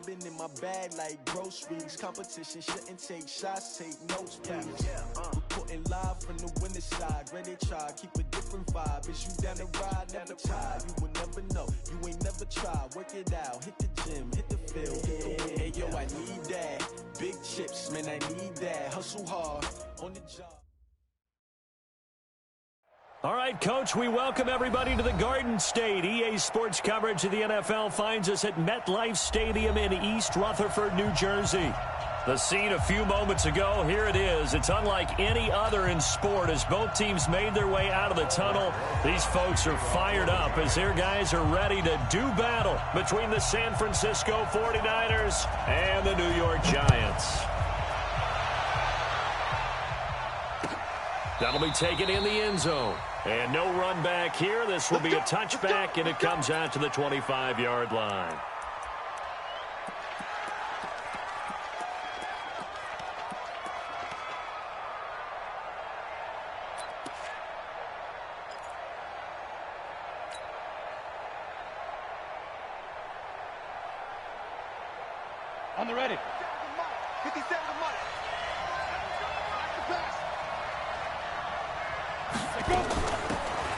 been in my bag like groceries. Competition shouldn't take shots, take notes, please. Reporting live from the winter side. Ready to try, keep a different vibe. Is you down the ride, never tired. You will never know, you ain't never tried. Work it out, hit the gym, hit the field. Hey yo, I need that. Big chips, man, I need that. Hustle hard, on the job. All right, Coach, we welcome everybody to the Garden State. EA Sports coverage of the NFL finds us at MetLife Stadium in East Rutherford, New Jersey. The scene a few moments ago, here it is. It's unlike any other in sport as both teams made their way out of the tunnel. These folks are fired up as their guys are ready to do battle between the San Francisco 49ers and the New York Giants. That'll be taken in the end zone. And no run back here. This will be a touchback, and it comes out to the 25-yard line. On the ready. 57 to Mike.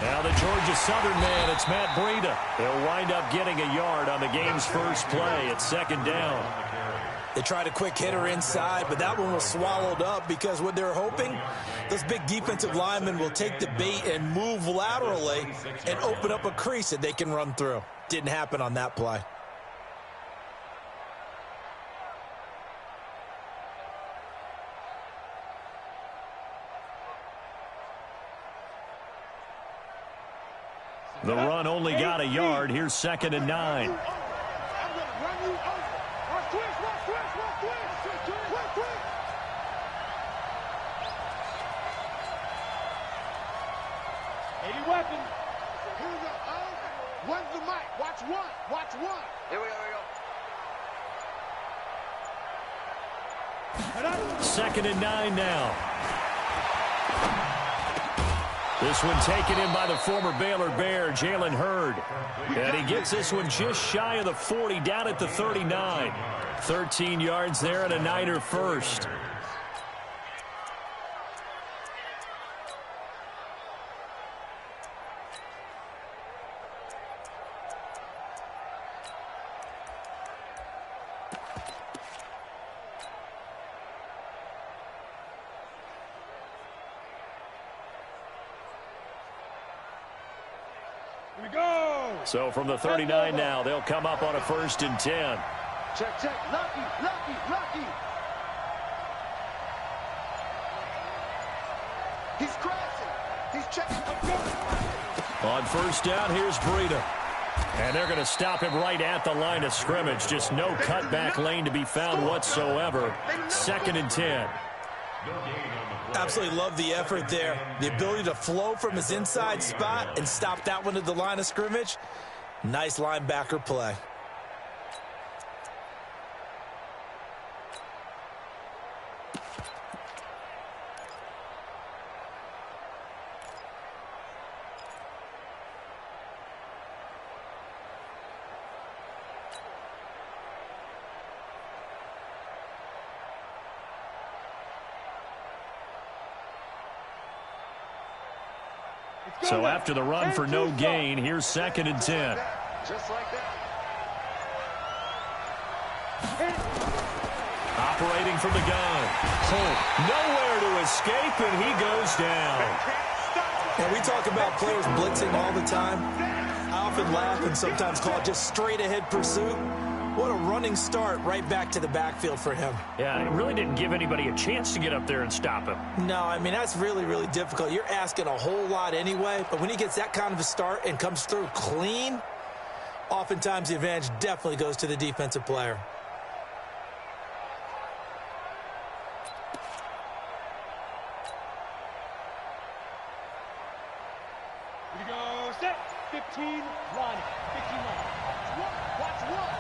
Now the Georgia Southern man, it's Matt Breida. They'll wind up getting a yard on the game's first play. It's second down. They tried a quick hitter inside, but that one was swallowed up because what they're hoping, those big defensive linemen will take the bait and move laterally and open up a crease that they can run through. Didn't happen on that play. The run only got a yard. Here's second and 9. Weapon. When's the mic? Watch one. Watch one. Here we go. Second and 9 now. This one taken in by the former Baylor Bear, Jalen Hurd. And he gets this one just shy of the 40, down at the 39. 13 yards there and a Niner first. So from the 39 now, they'll come up on a 1st and 10. Check, check. Lucky. He's crashing. He's checking. On 1st down, here's Breida. And they're going to stop him right at the line of scrimmage. Just no cutback lane to be found whatsoever. 2nd and 10. Absolutely love the effort there. The ability to flow from his inside spot and stop that one at the line of scrimmage. Nice linebacker play. So after the run for no gain, here's 2nd and 10. Just like that. Operating from the gun. Holt nowhere to escape, and he goes down. And we talk about players blitzing all the time. I often laugh and sometimes call it just straight ahead pursuit. What a running start right back to the backfield for him. Yeah, it really didn't give anybody a chance to get up there and stop him. No, I mean, that's really, really difficult. You're asking a whole lot anyway, but when he gets that kind of a start and comes through clean, oftentimes the advantage definitely goes to the defensive player. Here we go, set, 15, line, 15 line. Watch one.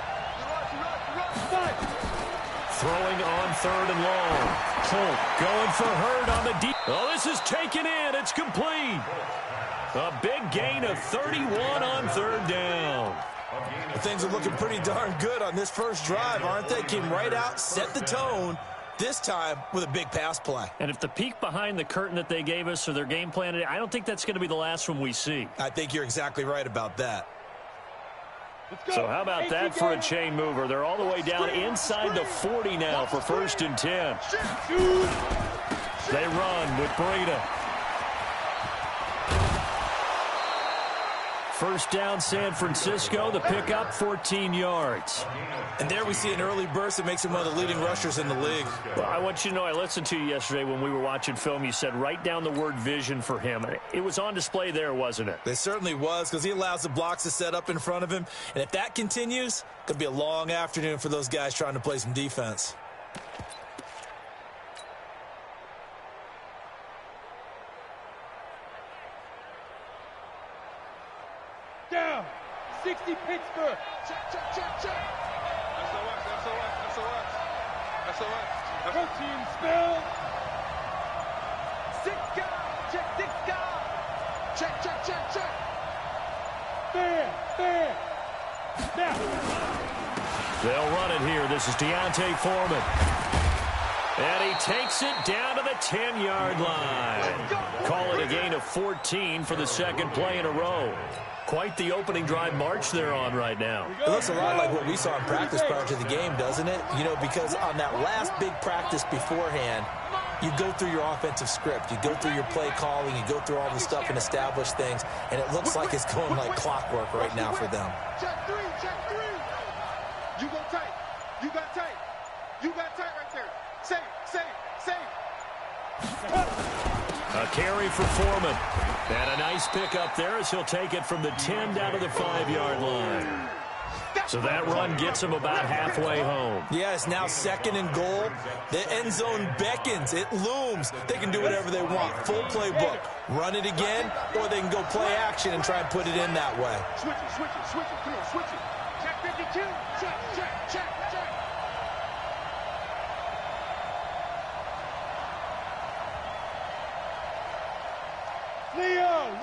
Run. Throwing on 3rd and long. Holt going for Hurd on the deep. Oh, this is taken in. It's complete. A big gain of 31 on 3rd down. Well, things are looking pretty darn good on this first drive, aren't they? Came right out, set the tone, this time with a big pass play. And if the peek behind the curtain that they gave us or their game plan, I don't think that's going to be the last one we see. I think you're exactly right about that. So how about that for a chain mover? They're all the way down inside the 40 now for 1st and 10. They run with Breida. First down, San Francisco. The pickup, 14 yards. And there we see an early burst that makes him one of the leading rushers in the league. Well, I want you to know, I listened to you yesterday when we were watching film. You said write down the word vision for him. It was on display there, wasn't it? It certainly was, because he allows the blocks to set up in front of him. And if that continues, it's going to be a long afternoon for those guys trying to play some defense. Down. 60 Pittsburgh. Check, check, check, check. SOS. Protein spill. 6 guys. Check 6 guys. Check, check, check, check. Fair. Now. They'll run it here. This is Deontay Foreman. And he takes it down to the 10-yard line. Call it a gain of 14 for the second play in a row. Quite the opening drive march they're on right now. It looks a lot like what we saw in practice prior to the game, doesn't it? You know, because on that last big practice beforehand, you go through your offensive script. You go through your play calling. You go through all the stuff and establish things. And it looks like it's going like clockwork right now for them. Check 3. You go tight. You got tight. You got tight right there. Save. A carry for Foreman. And a nice pickup there as he'll take it from the 10 down to the 5-yard line. So that run gets him about halfway home. Yeah, it's now 2nd and goal. The end zone beckons. It looms. They can do whatever they want. Full playbook. Run it again, or they can go play action and try and put it in that way. Switch it. Come on, switch it. Check 52. Check.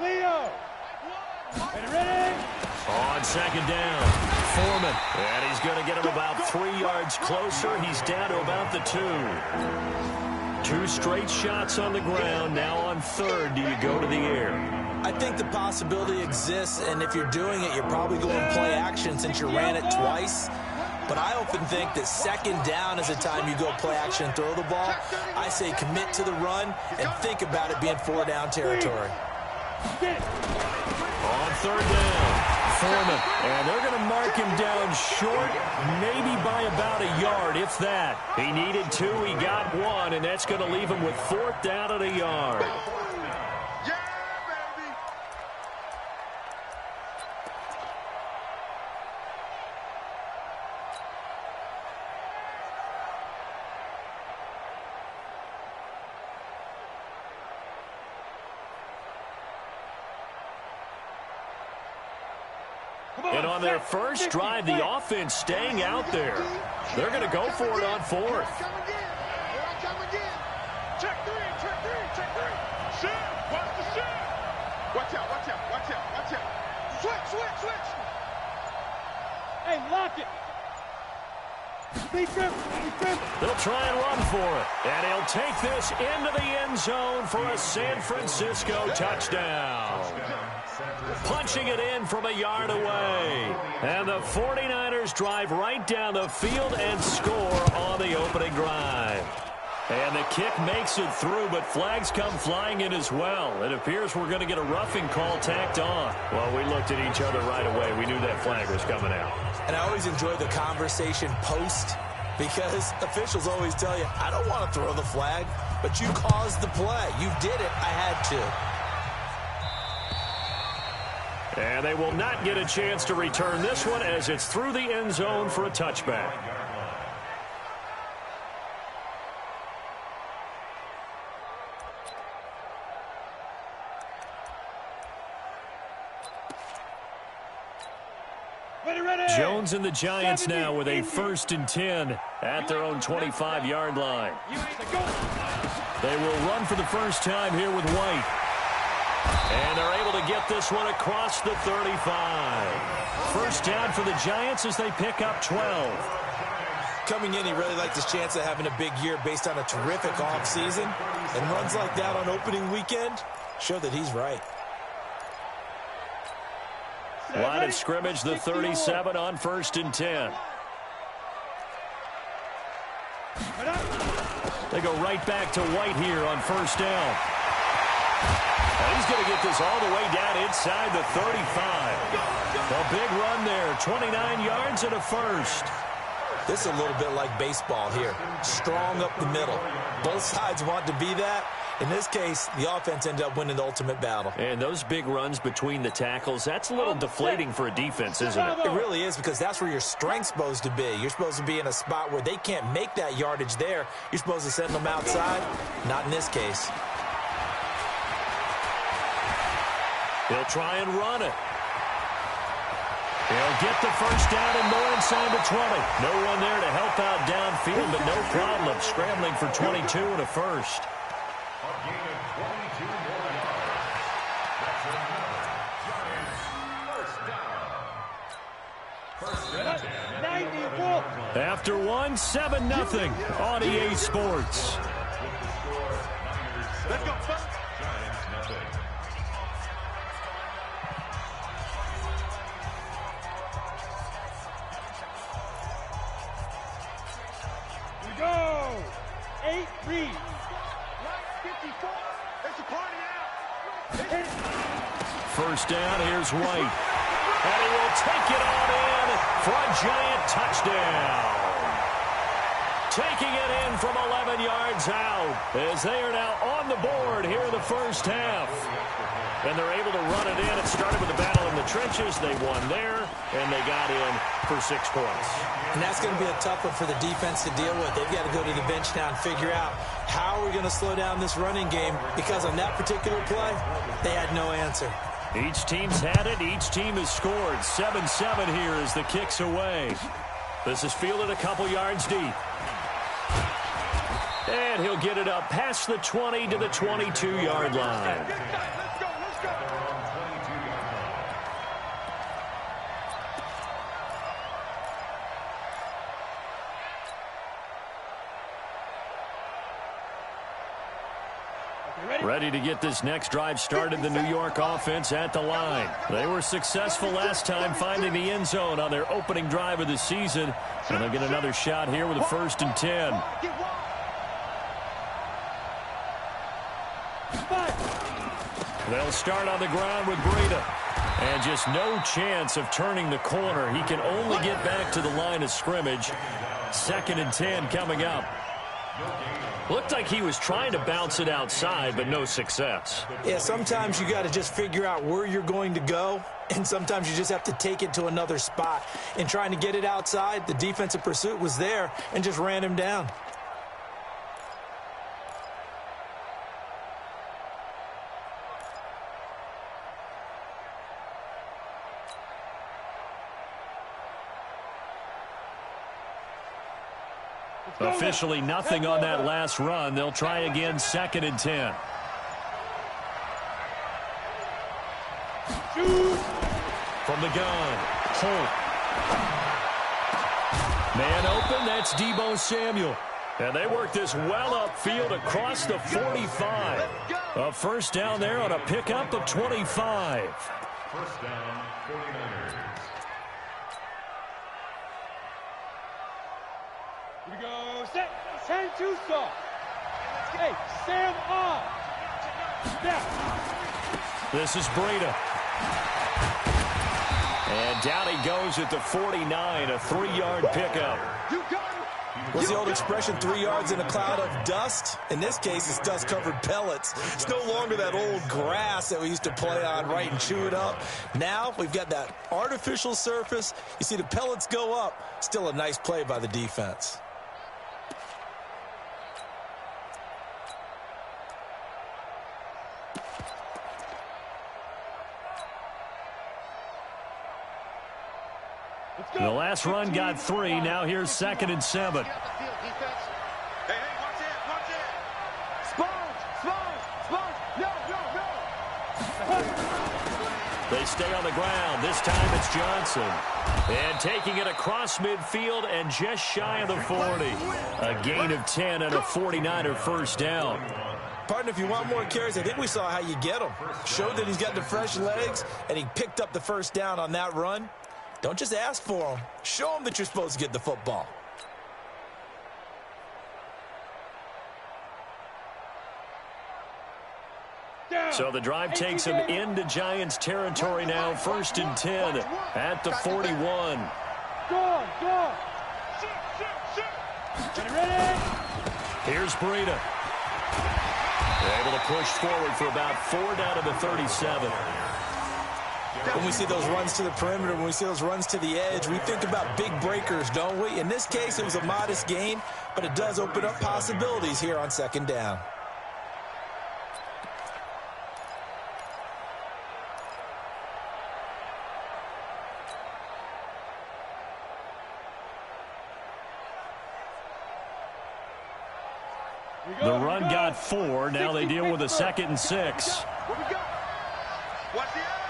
Leo. Ready? On 2nd down, Foreman. And he's going to get him about 3 yards closer. He's down to about the 2. 2 straight shots on the ground. Now on 3rd, do you go to the air? I think the possibility exists, and if you're doing it, you're probably going to play action since you ran it twice. But I often think that 2nd down is the time you go play action and throw the ball. I say commit to the run and think about it being 4-down territory. On 3rd down, Foreman. And they're going to mark him down short, maybe by about a yard, if that. He needed 2, he got 1, and that's going to leave him with 4th down at a yard. And on their first drive, the offense staying out there. They're going to go for it on 4th. Come again. Check 3. Shit. Watch the shit. Watch out. Switch. Hey, lock it. They'll try and run for it. And he'll take this into the end zone for a San Francisco touchdown. Punching it in from a yard away. And the 49ers drive right down the field and score on the opening drive. And the kick makes it through, but flags come flying in as well. It appears we're going to get a roughing call tacked on. Well, we looked at each other right away. We knew that flag was coming out. And I always enjoy the conversation post, because officials always tell you, I don't want to throw the flag, but you caused the play. You did it. I had to. And they will not get a chance to return this one as it's through the end zone for a touchback. Jones and the Giants now with a 1st and 10 at their own 25-yard line. They will run for the first time here with White. And they're able to get this one across the 35. First down for the Giants as they pick up 12. Coming in, he really liked his chance of having a big year based on a terrific offseason. And runs like that on opening weekend show that he's right. Line of scrimmage, the 37 on 1st and 10. They go right back to White here on 1st down. And he's going to get this all the way down inside the 35. A big run there, 29 yards and a first. This is a little bit like baseball here. Strong up the middle. Both sides want to be that. In this case, the offense ended up winning the ultimate battle. And those big runs between the tackles, that's a little deflating for a defense, isn't it? It really is, because that's where your strength's supposed to be. You're supposed to be in a spot where they can't make that yardage there. You're supposed to send them outside. Not in this case. He'll try and run it. He'll get the first down and more inside the 20. No one there to help out downfield, but no problem scrambling for 22 and a first. After 1, 7-0 on EA Sports. Let's go, folks. Go! 8 read. 54. It's a party out. First down, here's White. And he will take it on in for a giant touchdown. Taking it in from 11 yards out as they are now on the board here in the first half. And they're able to run it in. It started with a battle in the trenches. They won there, and they got in for 6 points. And that's going to be a tough one for the defense to deal with. They've got to go to the bench now and figure out how are we going to slow down this running game, because on that particular play, they had no answer. Each team's had it. Each team has scored. 7-7 here as the kick's away. This is fielded a couple yards deep. And he'll get it up past the 20 to the 22-yard line. Ready to get this next drive started, the New York offense at the line. They were successful last time finding the end zone on their opening drive of the season. And they'll get another shot here with a 1st and 10. They'll start on the ground with Breida. And just no chance of turning the corner. He can only get back to the line of scrimmage. 2nd and 10 coming up. Looked like he was trying to bounce it outside, but no success. Yeah, sometimes you got to just figure out where you're going to go, and sometimes you just have to take it to another spot. And trying to get it outside, the defensive pursuit was there and just ran him down. Officially nothing on that last run. They'll try again, 2nd and 10. From the gun, Holt. Man open, that's Deebo Samuel. And they work this well upfield across the 45. A first down there on a pickup of 25. First down, 49ers. Here we go. Set. Send to Saw. Hey, Sam on. Step. This is Breida. And down he goes at the 49, a 3-yard pickup. What's the old expression, 3 yards in a cloud of dust? In this case, it's dust-covered pellets. It's no longer that old grass that we used to play on, right, and chew it up. Now we've got that artificial surface. You see the pellets go up. Still a nice play by the defense. The last run got 3. Now here's 2nd and 7. Hey, watch it. Sponge. No. They stay on the ground. This time it's Johnson. And taking it across midfield and just shy of the 40. A gain of 10 and a 49er first down. Partner, if you want more carries, I think we saw how you get them. Showed that he's got the fresh legs, and he picked up the first down on that run. Don't just ask for them. Show them that you're supposed to get the football. So the drive takes him into Giants territory now. 1st and 10 at the 41. Go. Ready? Here's Breida. Able to push forward for about 4 down to the 37. When we see those runs to the perimeter, when we see those runs to the edge, we think about big breakers, don't we? In this case, it was a modest gain, but it does open up possibilities here on 2nd down. The run got 4. Now they deal with a 2nd and 6. Where we go? Watch the eye.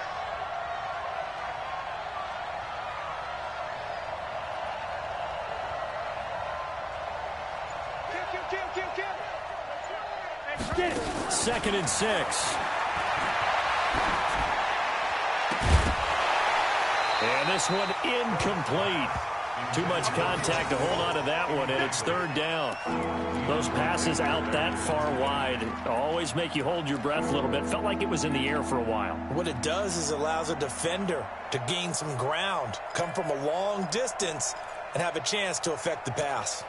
Get it. 2nd and 6. And this one incomplete. Too much contact to hold on to that one, and it's 3rd down. Those passes out that far wide always make you hold your breath a little bit. Felt like it was in the air for a while. What it does is it allows a defender to gain some ground, come from a long distance, and have a chance to affect the pass.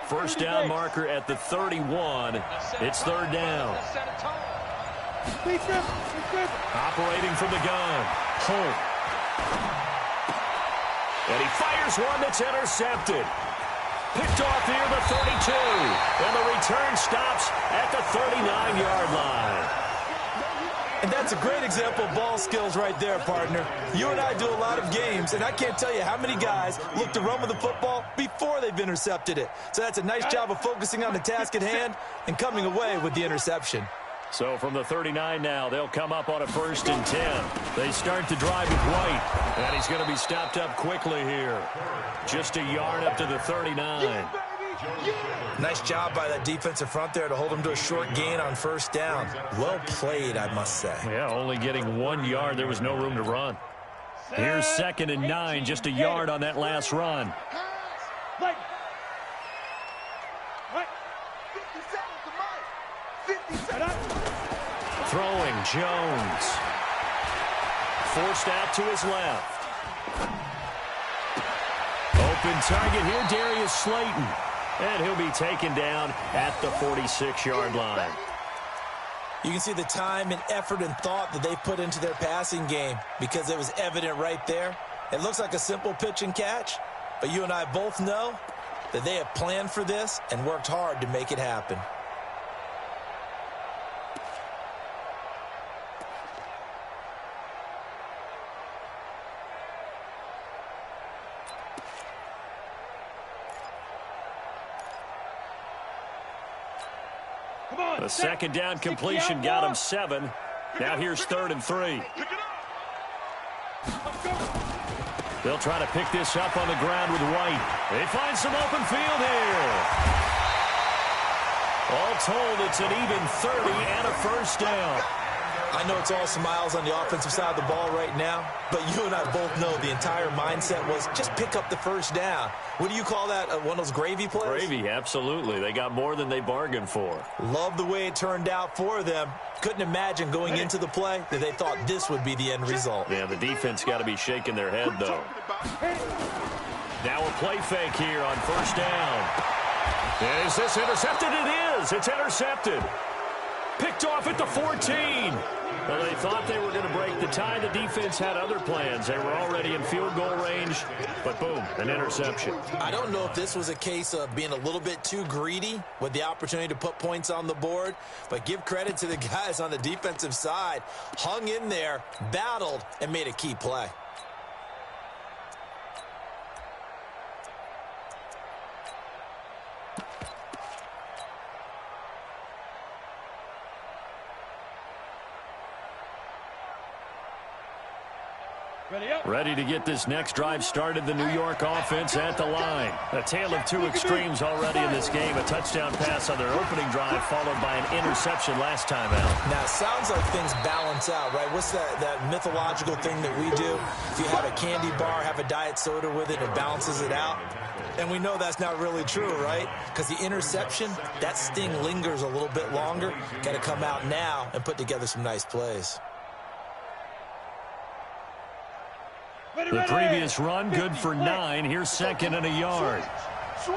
First down marker at the 31. It's 3rd down. Operating from the gun. Holt. And he fires one that's intercepted. Picked off near the 32. And the return stops at the 39-yard line. And that's a great example of ball skills right there, partner. You and I do a lot of games, and I can't tell you how many guys look to run with the football before they've intercepted it. So that's a nice job of focusing on the task at hand and coming away with the interception. So from the 39 now, they'll come up on a 1st and 10. They start to drive with White, and he's going to be stopped up quickly here. Just a yard up to the 39. Nice job by that defensive front there to hold him to a short gain on 1st down. Well played, I must say. Yeah, only getting 1 yard. There was no room to run. Here's 2nd and 9, just a yard on that last run. Throwing Jones. Forced out to his left. Open target here, Darius Slayton. And he'll be taken down at the 46-yard line. You can see the time and effort and thought that they put into their passing game because it was evident right there. It looks like a simple pitch and catch, but you and I both know that they have planned for this and worked hard to make it happen. The 2nd down completion got him 7. Now here's 3rd and 3. They'll try to pick this up on the ground with White. They find some open field here. All told, it's an even 30 and a 1st down. I know it's all smiles on the offensive side of the ball right now, but you and I both know the entire mindset was just pick up the 1st down. What do you call that, one of those gravy plays? Gravy, absolutely. They got more than they bargained for. Love the way it turned out for them. Couldn't imagine going into the play that they thought this would be the end result. Yeah, the defense got to be shaking their head, though. Now a play fake here on 1st down. Is this intercepted? It is. It's intercepted. picked off at the 14. Well, they thought they were going to break the tie. The defense had other plans. They were already in field goal range, but boom, an interception. I don't know if this was a case of being a little bit too greedy with the opportunity to put points on the board, but give credit to the guys on the defensive side. Hung in there, battled, and made a key play. Ready to get this next drive started. The New York offense at the line. A tale of two extremes already in this game. A touchdown pass on their opening drive, followed by an interception last time out. Now, it sounds like things balance out, right? What's that mythological thing that we do? If you have a candy bar, have a diet soda with it, it balances it out. And we know that's not really true, right? Because the interception, that sting lingers a little bit longer. Got to come out now and put together some nice plays. The previous run, good for 9. Here's second and a yard. Switch.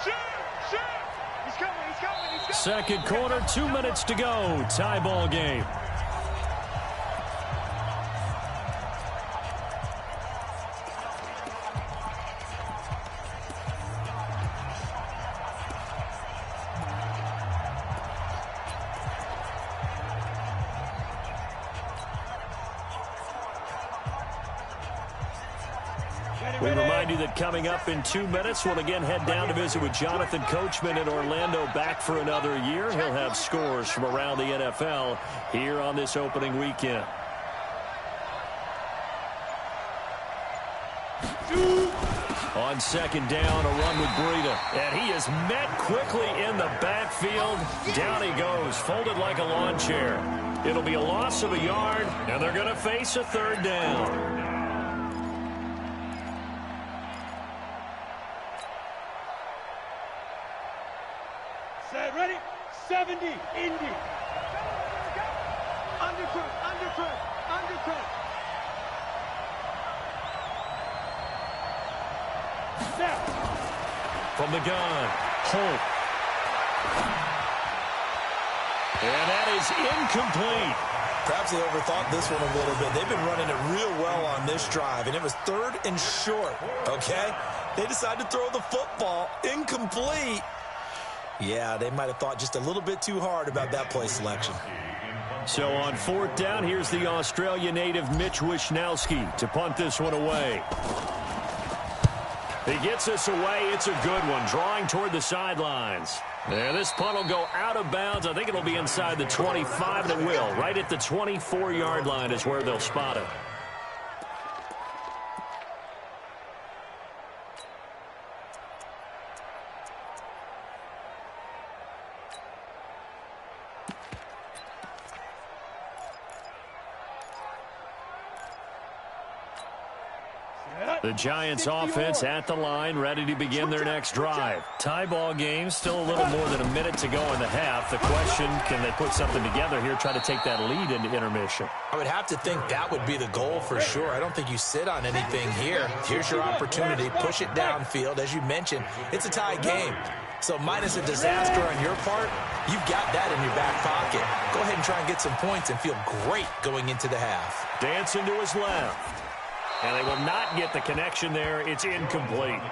Shoot. He's coming. Second quarter, 2 minutes to go. Tie ball game. We remind you that coming up in 2 minutes, we'll again head down to visit with Jonathan Coachman in Orlando, back for another year. He'll have scores from around the NFL here on this opening weekend. On second down, a run with Breida. And he is met quickly in the backfield. Down he goes, folded like a lawn chair. It'll be a loss of a yard, and they're going to face a third down. Ready? 70, Indy. Undercut. Snap. From the gun, Holt. And that is incomplete. Perhaps they overthought this one a little bit. They've been running it real well on this drive, and it was third and short, okay? They decided to throw the football incomplete. Yeah, they might have thought just a little bit too hard about that play selection. So on fourth down, here's the Australia native Mitch Wishnowsky to punt this one away. He gets us away. It's a good one, drawing toward the sidelines. And this punt will go out of bounds. I think it'll be inside the 25, and it will. Right at the 24-yard line is where they'll spot it. The Giants offense at the line, ready to begin their next drive. Tie ball game, still a little more than a minute to go in the half. The question, can they put something together here, try to take that lead into intermission? I would have to think that would be the goal for sure. I don't think you sit on anything here. Here's your opportunity. Push it downfield. As you mentioned, it's a tie game. So minus a disaster on your part, you've got that in your back pocket. Go ahead and try and get some points and feel great going into the half. Dancing to his left. And they will not get the connection there. It's incomplete.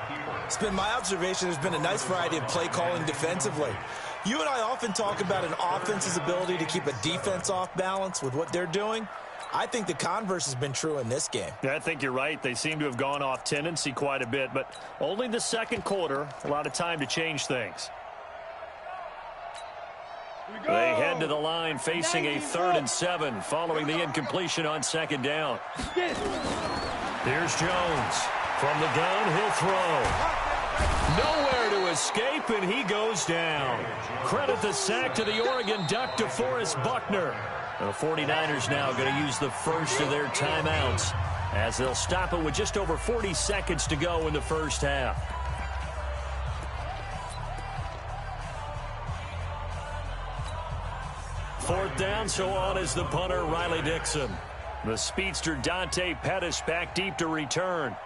It's been my observation there's been a nice variety of play calling defensively. You and I often talk about an offense's ability to keep a defense off balance with what they're doing. I think the converse has been true in this game. Yeah, I think you're right. They seem to have gone off tendency quite a bit, but only the second quarter, a lot of time to change things. They head to the line facing a 3rd and 7 following the incompletion on second down. Here's Jones. From the gun, he'll throw. Nowhere to escape, and he goes down. Credit the sack to the Oregon Duck, DeForest Buckner. The 49ers now going to use the first of their timeouts as they'll stop it with just over 40 seconds to go in the first half. Fourth down, so on is the punter, Riley Dixon. The speedster, Dante Pettis, back deep to return.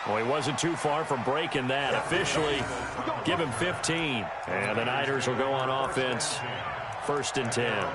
Well, he wasn't too far from breaking that. Officially, give him 15. And the Niners will go on offense. 1st and 10.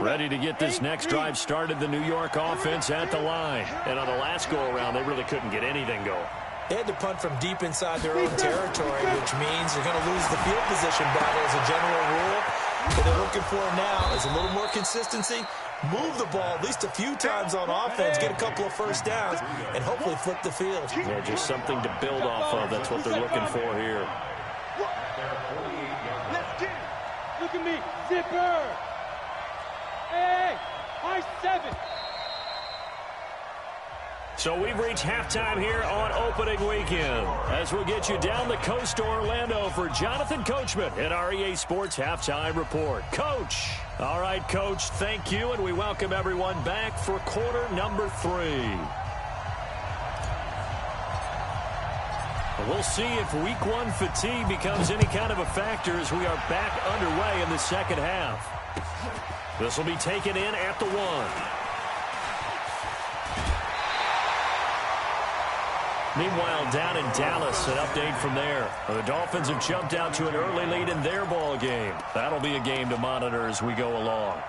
Ready to get this next drive started. The New York offense at the line. And on the last go-around, they really couldn't get anything going. They had to punt from deep inside their own territory, which means they're going to lose the field position battle as a general rule. What they're looking for now is a little more consistency. Move the ball at least a few times on offense, get a couple of first downs, and hopefully flip the field. Yeah, just something to build off of. That's what they're looking for here. Let's get it. Look at me. Zipper. Hey, high 7. So we've reached halftime here on opening weekend. As we'll get you down the coast to Orlando for Jonathan Coachman at our EA Sports Halftime Report. Coach. All right, Coach, thank you, and we welcome everyone back for quarter number 3. We'll see if week 1 fatigue becomes any kind of a factor as we are back underway in the second half. This will be taken in at the 1. Meanwhile, down in Dallas, an update from there. The Dolphins have jumped out to an early lead in their ball game. That'll be a game to monitor as we go along.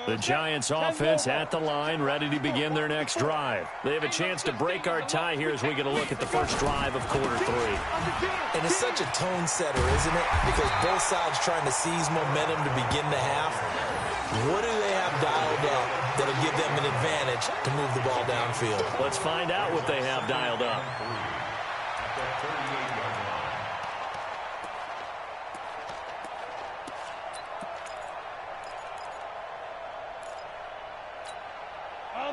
The Giants offense at the line, ready to begin their next drive. They have a chance to break our tie here as we get a look at the first drive of quarter 3. And it's such a tone setter, isn't it? Because both sides trying to seize momentum to begin the half. What do they have dialed up that'll give them an advantage to move the ball downfield? Let's find out what they have dialed up.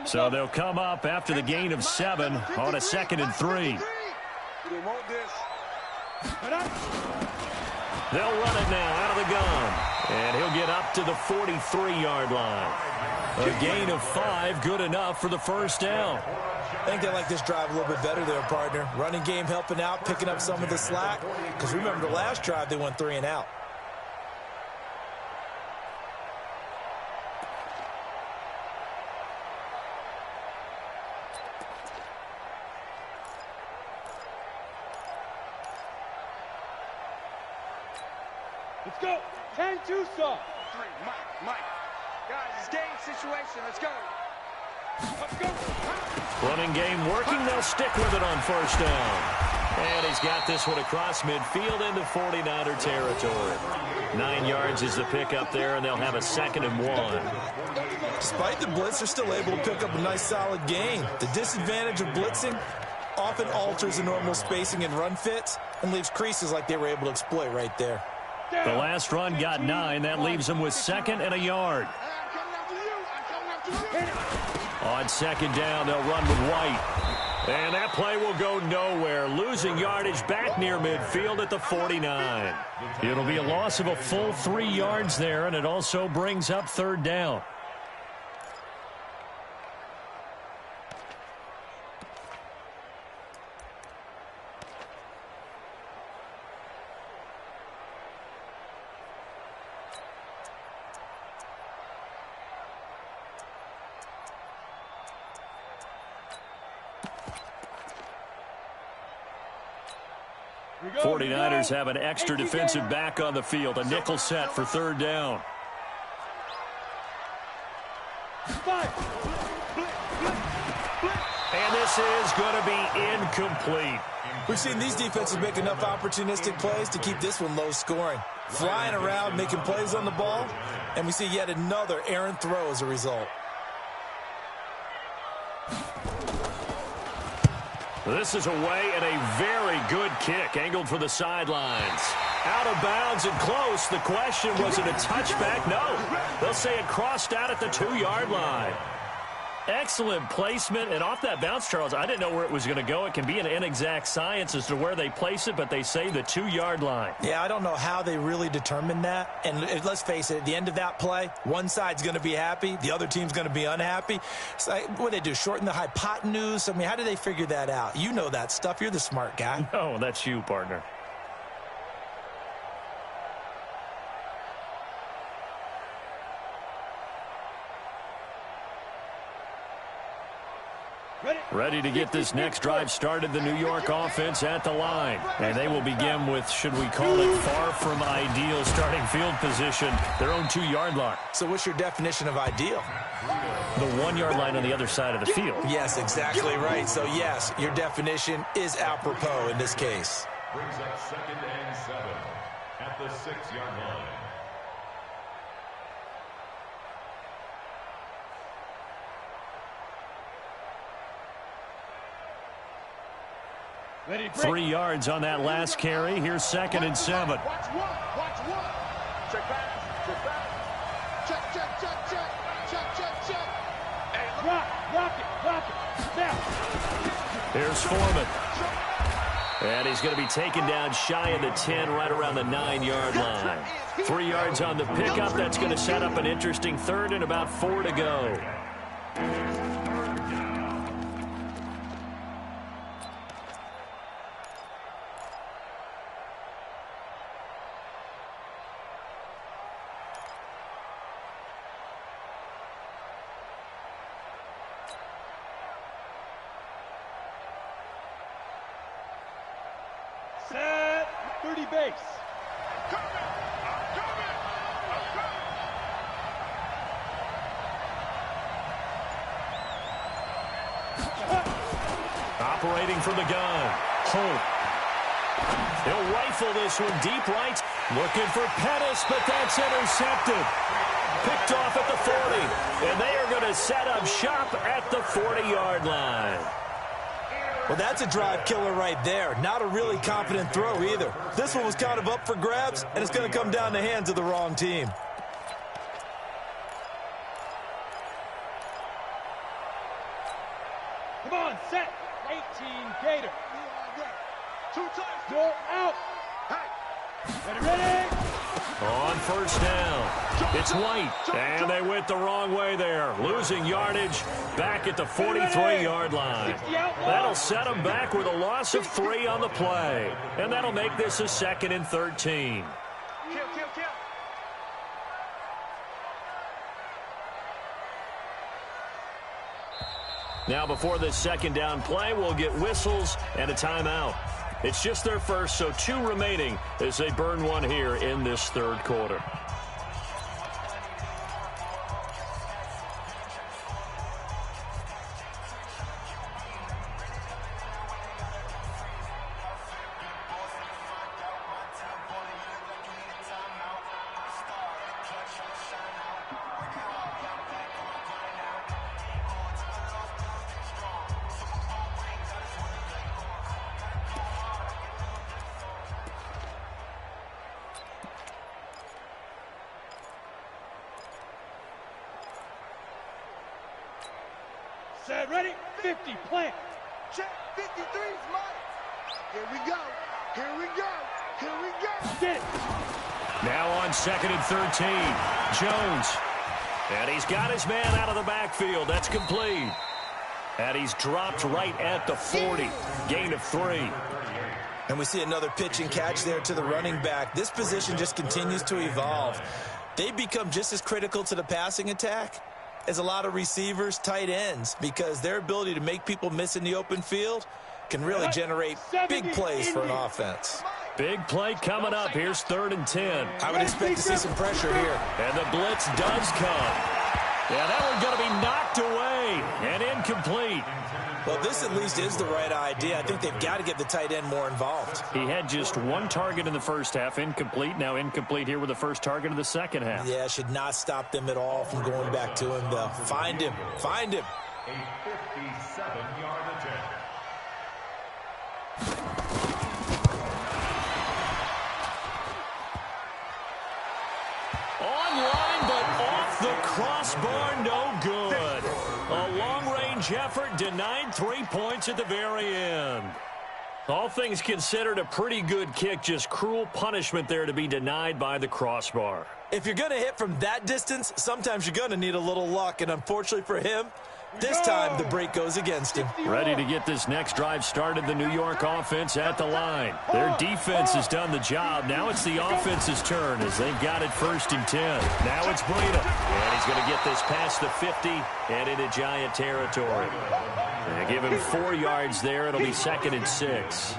So they'll come up after the gain of 7 on a 2nd and 3. They'll run it now out of the gun. And he'll get up to the 43-yard line. A gain of 5, good enough for the first down. I think they like this drive a little bit better there, partner. Running game helping out, picking up some of the slack. Because remember the last drive, they went 3 and out. Let's go. 10-2 saw. 3, Mike. Guys, it's game situation. Let's go. Let's go. Running game working. They'll stick with it on first down. And he's got this one across midfield into 49er territory. 9 yards is the pickup there, and they'll have a 2nd and 1. Despite the blitz, they're still able to pick up a nice solid gain. The disadvantage of blitzing often alters the normal spacing and run fits and leaves creases like they were able to exploit right there. The last run got 9. That leaves them with 2nd and a yard. On 2nd down, they'll run with White. And that play will go nowhere. Losing yardage back near midfield at the 49. It'll be a loss of a full 3 yards there, and it also brings up 3rd down. We go, 49ers have an extra defensive back on the field. A nickel set for 3rd down. And this is going to be incomplete. We've seen these defenses make enough opportunistic plays to keep this one low scoring. Flying around, making plays on the ball, and we see yet another errant throw as a result. This is away and a very good kick, angled for the sidelines. Out of bounds and close. The question, was it a touchback? No. They'll say it crossed out at the 2-yard line. Excellent placement, and off that bounce, Charles, I didn't know where it was going to go. It can be an inexact science as to where they place it, but they say the 2-yard line. Yeah, I don't know how they really determined that. And let's face it, at the end of that play, one side's going to be happy, the other team's going to be unhappy. It's like, what do they do, shorten the hypotenuse? I mean, how do they figure that out? You know that stuff. You're the smart guy. No, that's you, partner. Ready to get this next drive started, the New York offense at the line. And they will begin with, should we call it, far from ideal starting field position, their own 2-yard line. So what's your definition of ideal? The 1-yard line on the other side of the field. Yes, exactly right. So, yes, your definition is apropos in this case. Brings up 2nd and 7 at the 6-yard line. Ready, 3 yards on that last carry. Here's 2nd and 7. Watch one. Check pass. Check. Hey, Rock it. Now. Here's Foreman. And he's going to be taken down shy of the 10, right around the 9-yard line. 3 yards on the pickup. That's going to set up an interesting 3rd and about 4 to go. Set. 30 base. Operating from the gun. Holt. He'll rifle this one deep right. Looking for Pettis, but that's intercepted. Picked off at the 40. And they are going to set up shop at the 40-yard line. Well, that's a drive killer right there. Not a really confident throw either. This one was kind of up for grabs, and it's going to come down the hands of the wrong team. Come on, set. 18 Gator. 2 times. Go out. Hey. Ready. On 1st down. It's White. And they went the wrong way there. Losing yardage back at the 43-yard line. That'll set them back with a loss of 3 on the play. And that'll make this a 2nd and 13. Kill. Now before this 2nd down play, we'll get whistles and a timeout. It's just their first, so 2 remaining as they burn one here in this 3rd quarter. Set. Ready. 50. Plant. Check. 53's mine. Here we go. Get it. Now on 2nd and 13. Jones. And he's got his man out of the backfield. That's complete. And he's dropped right at the 40. Gain of 3. And we see another pitch and catch there to the running back. This position just continues to evolve. They become just as critical to the passing attack as a lot of receivers, tight ends, because their ability to make people miss in the open field can really generate big plays for an offense. Big play coming up. Here's 3rd and 10. I would expect to see some pressure here. And the blitz does come. Yeah, that one's going to be knocked away and incomplete. Well, this at least is the right idea. I think they've got to get the tight end more involved. He had just 1 target in the first half, incomplete. Now incomplete here with the first target of the second half. Yeah, should not stop them at all from going back to him, though. Find him. A 57-yard attempt. range effort, denied 3 points at the very end. All things considered, a pretty good kick, just cruel punishment there to be denied by the crossbar. If you're going to hit from that distance, sometimes you're going to need a little luck, and unfortunately for him, this time the break goes against him. Ready to get this next drive started, the New York offense at the line. Their defense has done the job. Now it's the offense's turn as they've got it 1st and 10. Now it's Breida. And he's going to get this past the 50 and into Giant territory. And give him 4 yards there. It'll be 2nd and 6.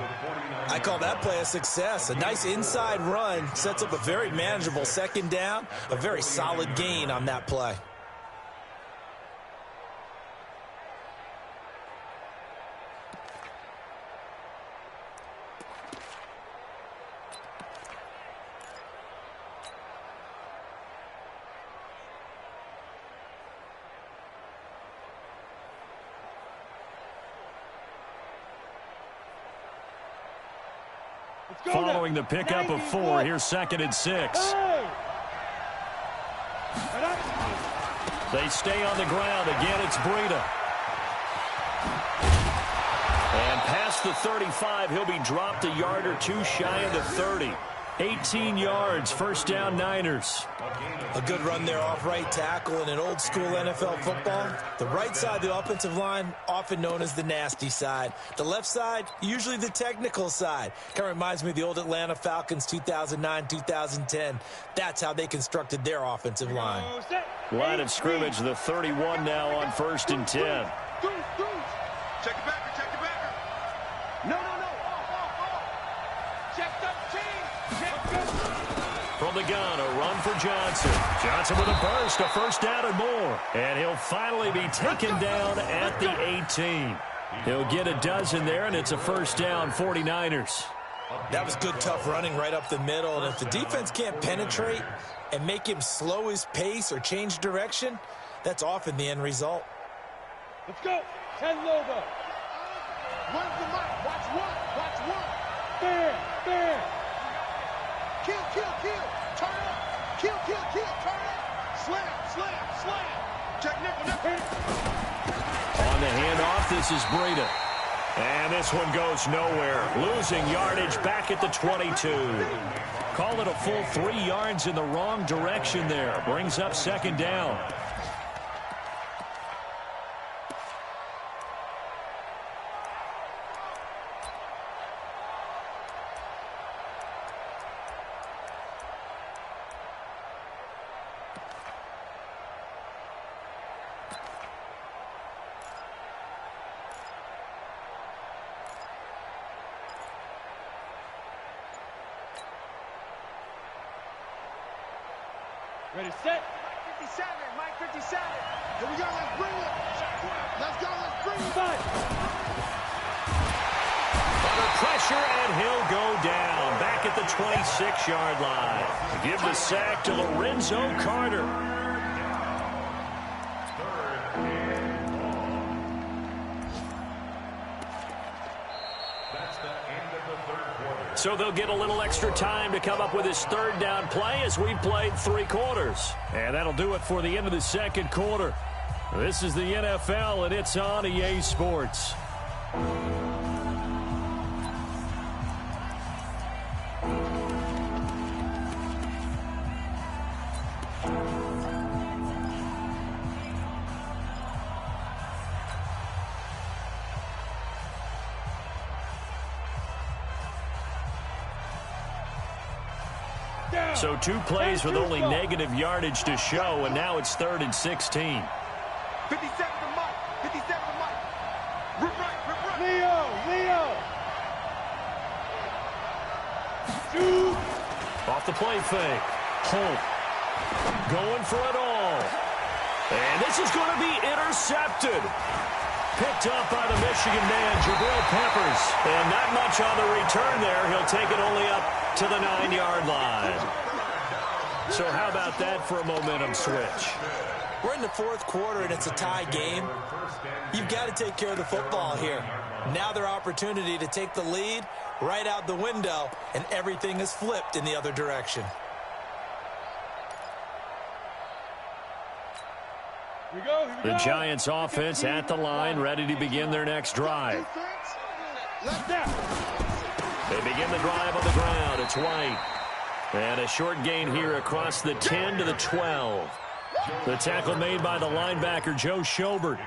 I call that play a success. A nice inside run sets up a very manageable 2nd down. A very solid gain on that play. Following the pickup of 4, here's 2nd and 6. They stay on the ground. Again, it's Breida. And past the 35, he'll be dropped a yard or 2 shy of the 30. 18 yards, 1st down Niners. A good run there off right tackle in an old school NFL football. The right side of the offensive line, often known as the nasty side. The left side, usually the technical side. Kind of reminds me of the old Atlanta Falcons 2009-2010. That's how they constructed their offensive line. Line of scrimmage, the 31 now on 1st and 10. Check it back, check it back. No. Check 13. From the gun, a run for Johnson. Johnson with a burst, a 1st down and more. And he'll finally be taken down at the 18. He'll get a dozen there, and it's a 1st down, 49ers. That was good, tough running right up the middle. And if the defense can't penetrate and make him slow his pace or change direction, that's often the end result. Let's go. 10 Lobo. Run the mic. Watch one. Bam. Kill. Turn up. Kill. Turn up. Slam. Check nickel. On the handoff, this is Breida. And this one goes nowhere. Losing yardage back at the 22. Call it a full 3 yards in the wrong direction there. Brings up 2nd down. Ready, set. Mike 57. Here we go, let's bring it. Under pressure, and he'll go down. Back at the 26-yard line. Give the sack to Lorenzo Carter. So they'll get a little extra time to come up with his 3rd down play as we've played 3 quarters. And that'll do it for the end of the 2nd quarter. This is the NFL, and it's on EA Sports. So 2 plays with only negative yardage to show, and now it's 3rd and 16. 57 to Mike. 57 to Mike. Rip right. Leo. Shoot. Off the play fake. Holt going for it all. And this is going to be intercepted. Picked up by the Michigan man, Jabril Peppers. And not much on the return there. He'll take it only up to the 9-yard line. So how about that for a momentum switch? We're in the 4th quarter, and it's a tie game. You've got to take care of the football here. Now their opportunity to take the lead right out the window, and everything is flipped in the other direction. The Giants offense at the line, ready to begin their next drive. They begin the drive on the ground. It's White. And a short gain here across the 10 to the 12. The tackle made by the linebacker, Joe Schobert.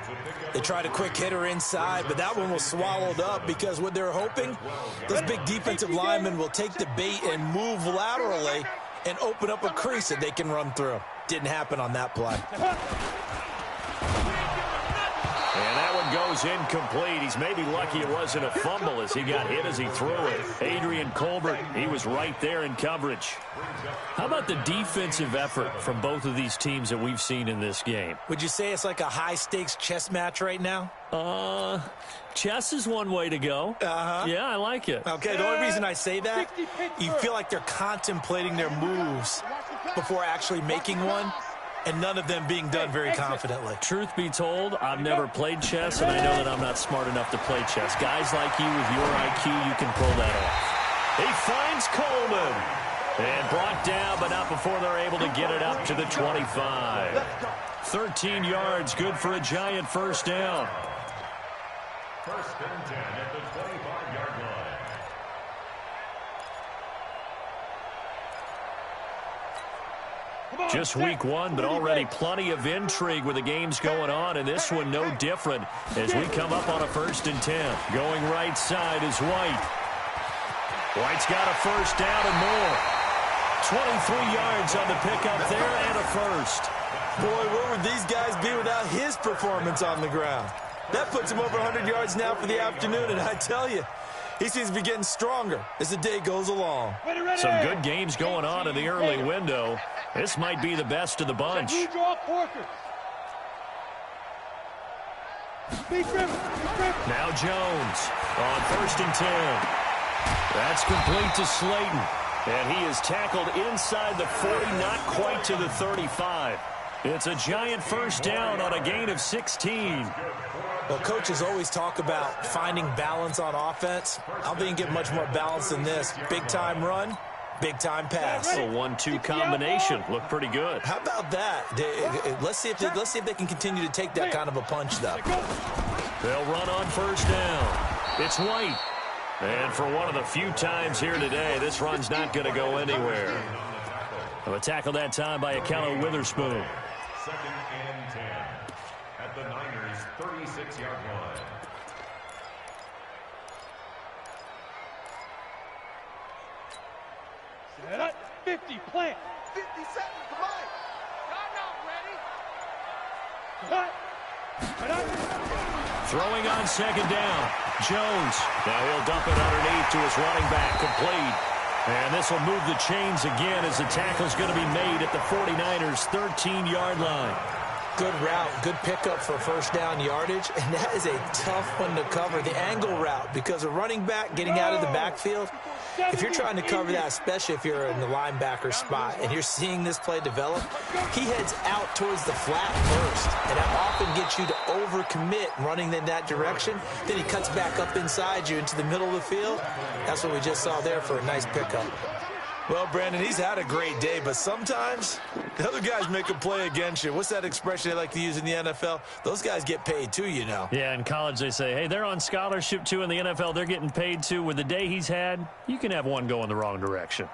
They tried a quick hitter inside, but that one was swallowed up because what they're hoping, those big defensive linemen will take the bait and move laterally and open up a crease that they can run through. Didn't happen on that play. And that one goes incomplete. He's maybe lucky it wasn't a fumble as he got hit as he threw it. Adrian Colbert, he was right there in coverage. How about the defensive effort from both of these teams that we've seen in this game? Would you say it's like a high-stakes chess match right now? Chess is one way to go. Yeah, I like it. Okay, the only reason I say that, you feel like they're contemplating their moves before actually making one, and none of them being done very confidently. Truth be told, I've never played chess, and I know that I'm not smart enough to play chess. Guys like you with your IQ, you can pull that off. He finds Coleman. And brought down, but not before they're able to get it up to the 25. 13 yards, good for a Giant first down. First and 10 at the 25-yard line. Just week one, but already plenty of intrigue with the games going on, and this one no different as we come up on a first and 10. Going right side is White. White's got a first down and more. 23 yards on the pickup there and a first. Boy, where would these guys be without his performance on the ground? That puts him over 100 yards now for the afternoon, and I tell you, he seems to be getting stronger as the day goes along. Some good games going on in the early window. This might be the best of the bunch. Now Jones on first and 10. That's complete to Slayton. And he is tackled inside the 40, not quite to the 35. It's a Giant first down on a gain of 16. Well, coaches always talk about finding balance on offense. I don't think you can get much more balance than this. Big-time run, big-time pass. A 1-2 combination. Looked pretty good. How about that? Let's see if they can continue to take that kind of a punch, though. They'll run on first down. It's White. And for one of the few times here today, this run's not going to go anywhere. A tackle that time by Akello Witherspoon. Second and 10 at the Niners' 36-yard line. Set up, 50, plant. 50 seconds to mine. Y'all not ready. Throwing on second down. Jones. Now he'll dump it underneath to his running back. Complete. And this will move the chains again as the tackle's going to be made at the 49ers' 13-yard line. Good route, good pickup for first down yardage, and that is a tough one to cover, the angle route, because a running back getting out of the backfield, if you're trying to cover that, especially if you're in the linebacker spot, and you're seeing this play develop, he heads out towards the flat first, and that often gets you to overcommit running in that direction. Then he cuts back up inside you into the middle of the field. That's what we just saw there for a nice pickup. Well, Brandon, he's had a great day, but sometimes the other guys make a play against you. What's that expression they like to use in the NFL? Those guys get paid too, you know. Yeah, in college they say, hey, they're on scholarship too. In the NFL, they're getting paid too. With the day he's had, you can have one go in the wrong direction.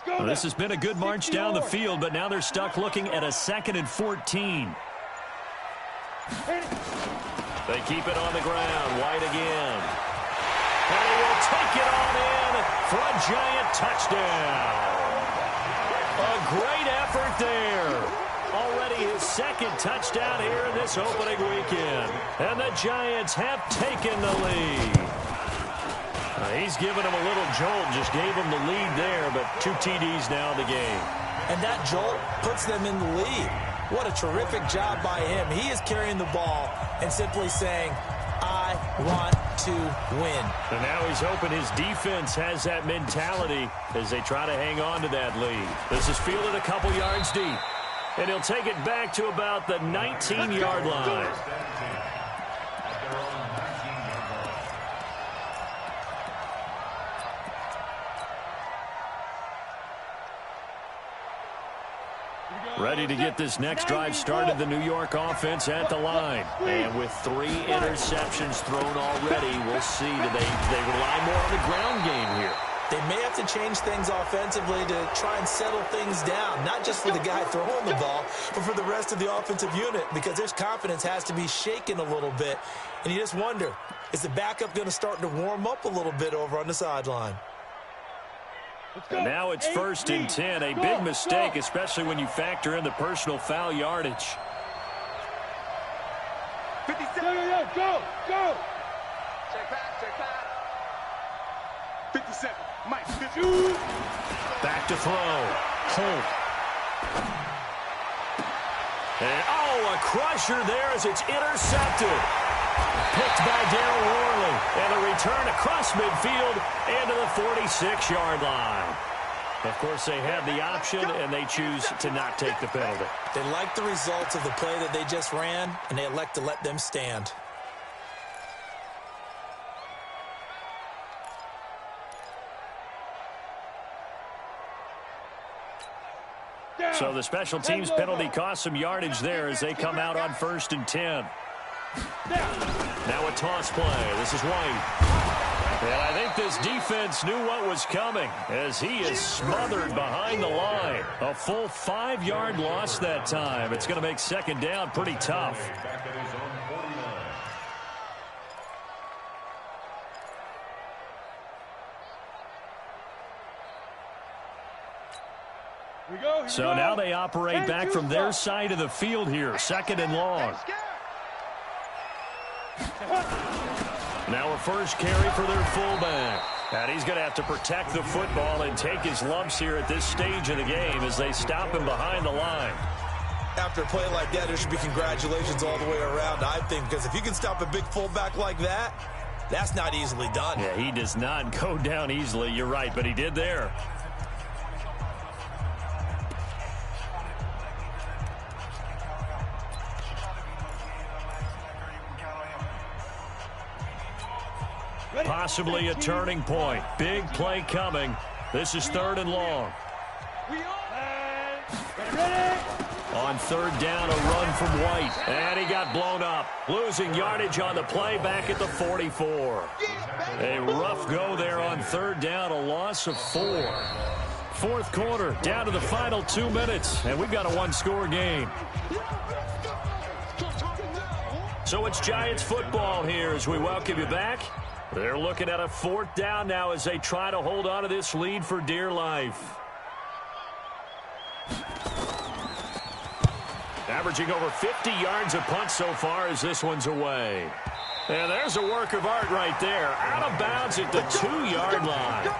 Well, this has been a good march down the field, but now they're stuck looking at a 2nd and 14. They keep it on the ground. White again. And he will take it on in for a Giant touchdown. A great effort there. Already his 2nd touchdown here in this opening weekend. And the Giants have taken the lead. He's given him a little jolt, just gave him the lead there, but 2 TDs now in the game. And that jolt puts them in the lead. What a terrific job by him. He is carrying the ball and simply saying, I want to win. And now he's hoping his defense has that mentality as they try to hang on to that lead. This is fielded a couple yards deep. And he'll take it back to about the 19-yard line. Ready to get this next drive started, the New York offense at the line. And with 3 interceptions thrown already, we'll see. Do they rely more on the ground game here? They may have to change things offensively to try and settle things down, not just for the guy throwing the ball, but for the rest of the offensive unit, because their confidence has to be shaken a little bit. And you just wonder, is the backup going to start to warm up a little bit over on the sideline? And now it's 1st and 10, a big mistake, especially when you factor in the personal foul yardage. 57. Go. Check back. 57. Mike. Back to throw. Holt. And, a crusher there as it's intercepted. Picked by Darryl Worley. And a return across midfield into the 46-yard line. Of course, they have the option, and they choose to not take the penalty. They like the results of the play that they just ran, and they elect to let them stand. So the special teams penalty cost some yardage there as they come out on 1st and 10. Now a toss play. This is White. And I think this defense knew what was coming as he is smothered behind the line. A full 5-yard loss that time. It's going to make 2nd down pretty tough. So now they operate back from their side of the field here. 2nd and long. Now a first carry for their fullback. And he's going to have to protect the football and take his lumps here at this stage of the game as they stop him behind the line. After a play like that, there should be congratulations all the way around, I think, because if you can stop a big fullback like that, that's not easily done. Yeah, he does not go down easily. You're right, but he did there. Possibly a turning point. Big play coming. This is 3rd and long. On 3rd down, a run from White. And he got blown up. Losing yardage on the play back at the 44. A rough go there on 3rd down, a loss of 4. 4th quarter, down to the final 2 minutes. And we've got a 1-score game. So it's Giants football here as we welcome you back. They're looking at a 4th down now as they try to hold on to this lead for dear life. Averaging over 50 yards a punt so far as this one's away. And there's a work of art right there. Out of bounds at the 2-yard line.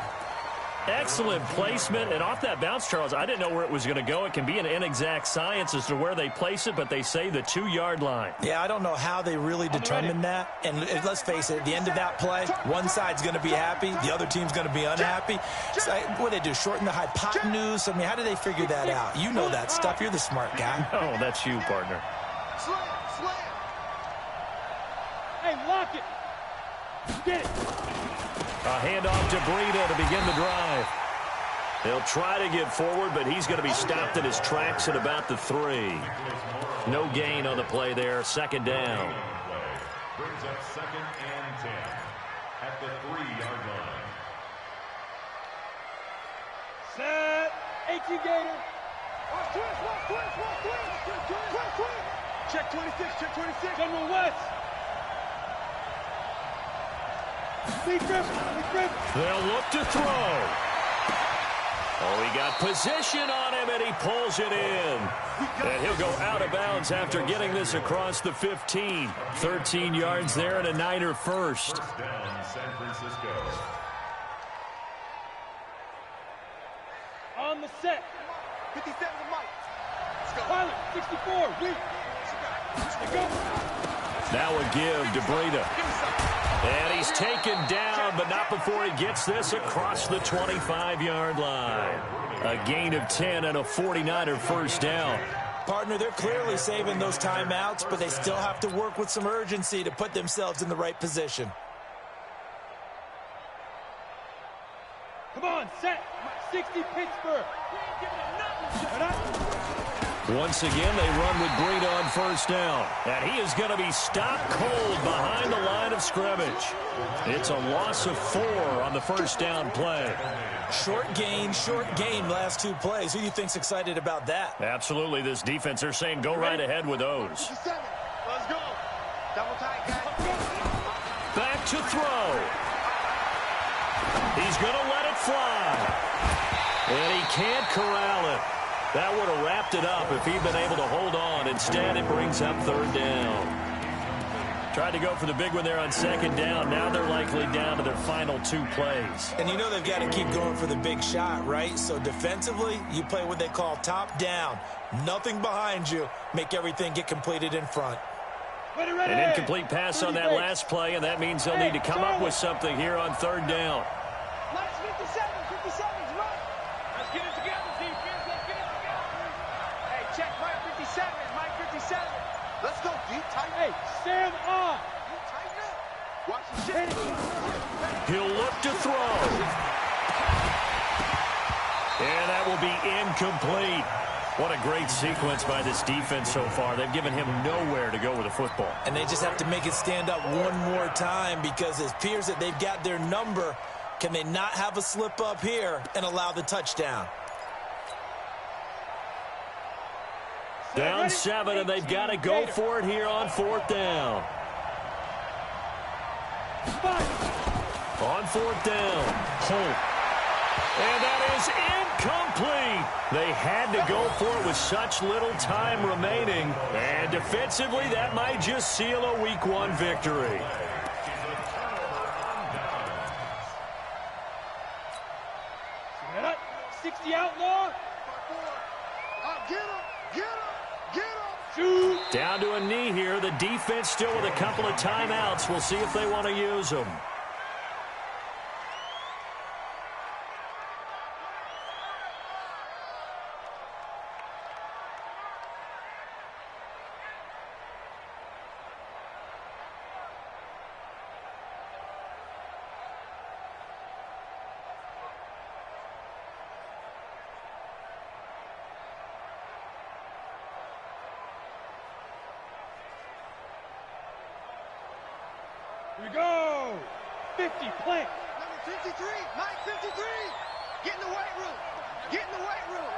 Excellent placement. And off that bounce, Charles, I didn't know where it was going to go. It can be an inexact science as to where they place it, but they say the 2-yard line. Yeah, I don't know how they really determine that. And let's face it, at the end of that play, one side's going to be happy, the other team's going to be unhappy. So what do they do, shorten the hypotenuse? I mean, how do they figure that out? You know that stuff. You're the smart guy. Oh, that's you, partner. Slam. Hey, lock it. Get it. A handoff to Breida to begin the drive. He'll try to get forward, but he's going to be stopped in his tracks at about the 3. No gain on the play there. 2nd down. Brings up 2nd and 10 at the 3-yard line. Set. 18 Gator. Check 26. General West. They'll look to throw. Oh, he got position on him, and he pulls it in. And he'll go out of bounds after getting this across the 15. 13 yards there and a Niner first. First down, San Francisco. On the set. 57 Mike. Let's go. Pilot, 64. Weak. Let's go. Now a give to Breida. And he's taken down, but not before he gets this across the 25-yard line. A gain of 10 and a 49er first down. Partner, they're clearly saving those timeouts, but they still have to work with some urgency to put themselves in the right position. Come on, set. 60 Pittsburgh. Once again, they run with Breida on first down. And he is going to be stopped cold behind the line of scrimmage. It's a loss of 4 on the first down play. Short gain, last 2 plays. Who do you think's excited about that? Absolutely, this defense, they're saying go right ahead with those. Let's go. Double tight, guys. Back to throw. He's going to let it fly. And he can't corral it. That would have wrapped it up if he'd been able to hold on. Instead, it brings up third down. Tried to go for the big one there on second down. Now they're likely down to their final 2 plays. And you know they've got to keep going for the big shot, right? So defensively, you play what they call top down. Nothing behind you. Make everything get completed in front. An incomplete pass on that last play, and that means they'll need to come up with something here on third down. Let's 57's right. Let's get it together, defense. Let's get it together. Hey, check Mike 57. Mike 57. Let's go deep, tight. Hey, Sam on. Deep, tight now. Watch the shit. He'll look to throw. And that will be incomplete. What a great sequence by this defense so far. They've given him nowhere to go with the football. And they just have to make it stand up one more time because it appears that they've got their number. Can they not have a slip up here and allow the touchdown? Down 7, and they've got to go for it here on fourth down. On fourth down, Holt. And that is incomplete. They had to go for it with such little time remaining. And defensively, that might just seal a Week 1 victory. Get up. 60 outlaw. Get him. Get him. Get him. Shoot. Down to a knee here. The defense still with a couple of timeouts. We'll see if they want to use them. Here we go. 50, plant. Number 53. Mike 53. Get in the weight room. Get in the weight room.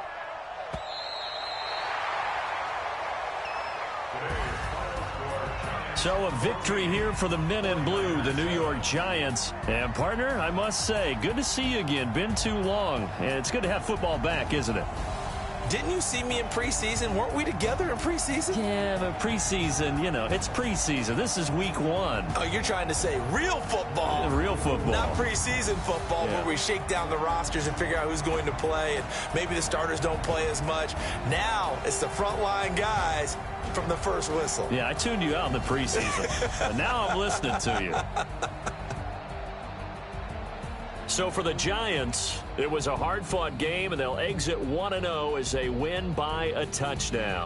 So a victory here for the men in blue, the New York Giants. And partner, I must say, good to see you again. Been too long. And it's good to have football back, isn't it? Didn't you see me in preseason? Weren't we together in preseason? Yeah, but preseason, you know, it's preseason. This is Week 1. Oh, you're trying to say real football. Real football. Not preseason football where we shake down the rosters and figure out who's going to play, and maybe the starters don't play as much. Now it's the frontline guys from the first whistle. Yeah, I tuned you out in the preseason. And now I'm listening to you. So for the Giants, it was a hard-fought game, and they'll exit 1-0 as they win by a touchdown.